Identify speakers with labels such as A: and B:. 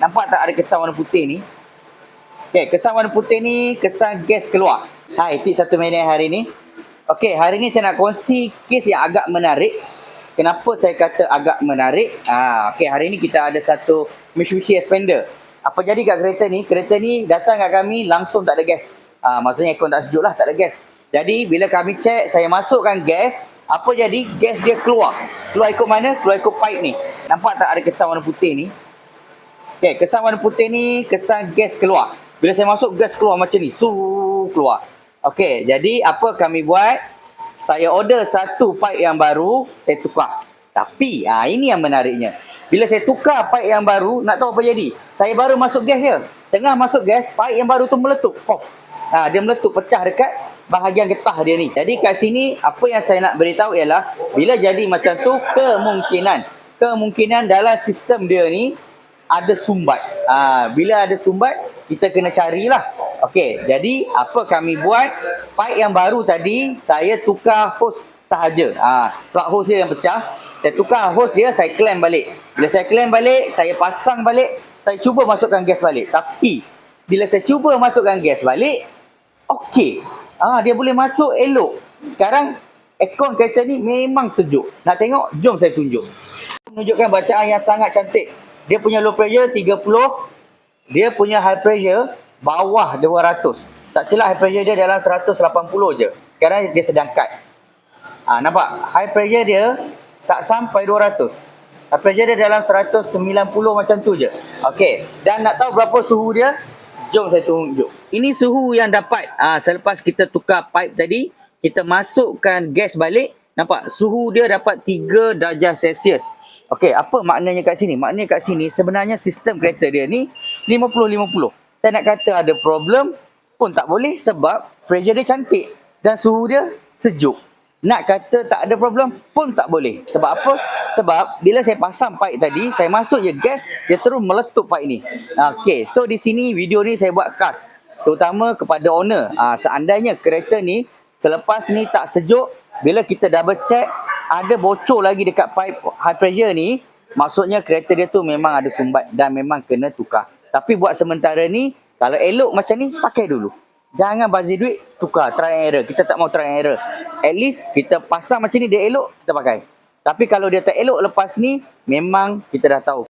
A: Nampak tak ada kesan warna putih ni? Okey, kesan warna putih ni kesan gas keluar. Hai, tip 1 minit hari ni. Okey, hari ni saya nak kongsi kes yang agak menarik. Kenapa saya kata agak menarik? Okey, hari ni kita ada satu Mitsubishi Xpander. Apa jadi kat kereta ni? Kereta ni datang kat kami langsung tak ada gas. Maksudnya aircon tak sejuk lah, tak ada gas. Jadi bila kami cek, saya masukkan gas. Apa jadi? Gas dia keluar. Keluar ikut mana? Keluar ikut pipe ni. Nampak tak ada kesan warna putih ni? Okey, kesan warna putih ni kesan gas keluar. Bila saya masuk, gas keluar macam ni. Keluar. Okey, jadi apa kami buat? Saya order satu pipe yang baru, saya tukar. Tapi, ini yang menariknya. Bila saya tukar pipe yang baru, nak tahu apa jadi? Saya baru masuk gas je. Tengah masuk gas, pipe yang baru tu meletup. Dia meletup, pecah dekat bahagian getah dia ni. Jadi kat sini, apa yang saya nak beritahu ialah, bila jadi macam tu, kemungkinan dalam sistem dia ni, ada sumbat. Bila ada sumbat, kita kena carilah. Okey, jadi apa kami buat? Pipe yang baru tadi, saya tukar hose sahaja. Sebab hose dia yang pecah, saya tukar hose dia, saya clamp balik. Bila saya clamp balik, saya pasang balik, saya cuba masukkan gas balik. Tapi, bila saya cuba masukkan gas balik, okey. Dia boleh masuk elok. Sekarang, aircon kereta ni memang sejuk. Nak tengok? Jom saya tunjuk. Menunjukkan bacaan yang sangat cantik. Dia punya low pressure 30. Dia punya high pressure bawah 200. Tak silap high pressure dia dalam 180 je. Sekarang dia sedang cut. Nampak? High pressure dia tak sampai 200. High pressure dia dalam 190 macam tu je. Okey. Dan nak tahu berapa suhu dia? Jom saya tunjuk. Ini suhu yang dapat selepas kita tukar pipe tadi. Kita masukkan gas balik. Nampak? Suhu dia dapat 3 darjah Celsius. Okey, apa maknanya kat sini? Maknanya kat sini sebenarnya sistem kereta dia ni 50-50. Saya nak kata ada problem pun tak boleh sebab pressure dia cantik dan suhu dia sejuk. Nak kata tak ada problem pun tak boleh. Sebab apa? Sebab bila saya pasang pipe tadi, saya masuk je gas, dia terus meletup pipe ni. Okey, so di sini video ni saya buat khas terutama kepada owner. Seandainya kereta ni selepas ni tak sejuk, bila kita double check ada bocor lagi dekat pipe high pressure ni, maksudnya kereta dia tu memang ada sumbat dan memang kena tukar. Tapi buat sementara ni, kalau elok macam ni, pakai dulu. Jangan bazir duit, tukar, try and error. Kita tak mau try and error. At least kita pasang macam ni, dia elok, kita pakai. Tapi kalau dia tak elok lepas ni, memang kita dah tahu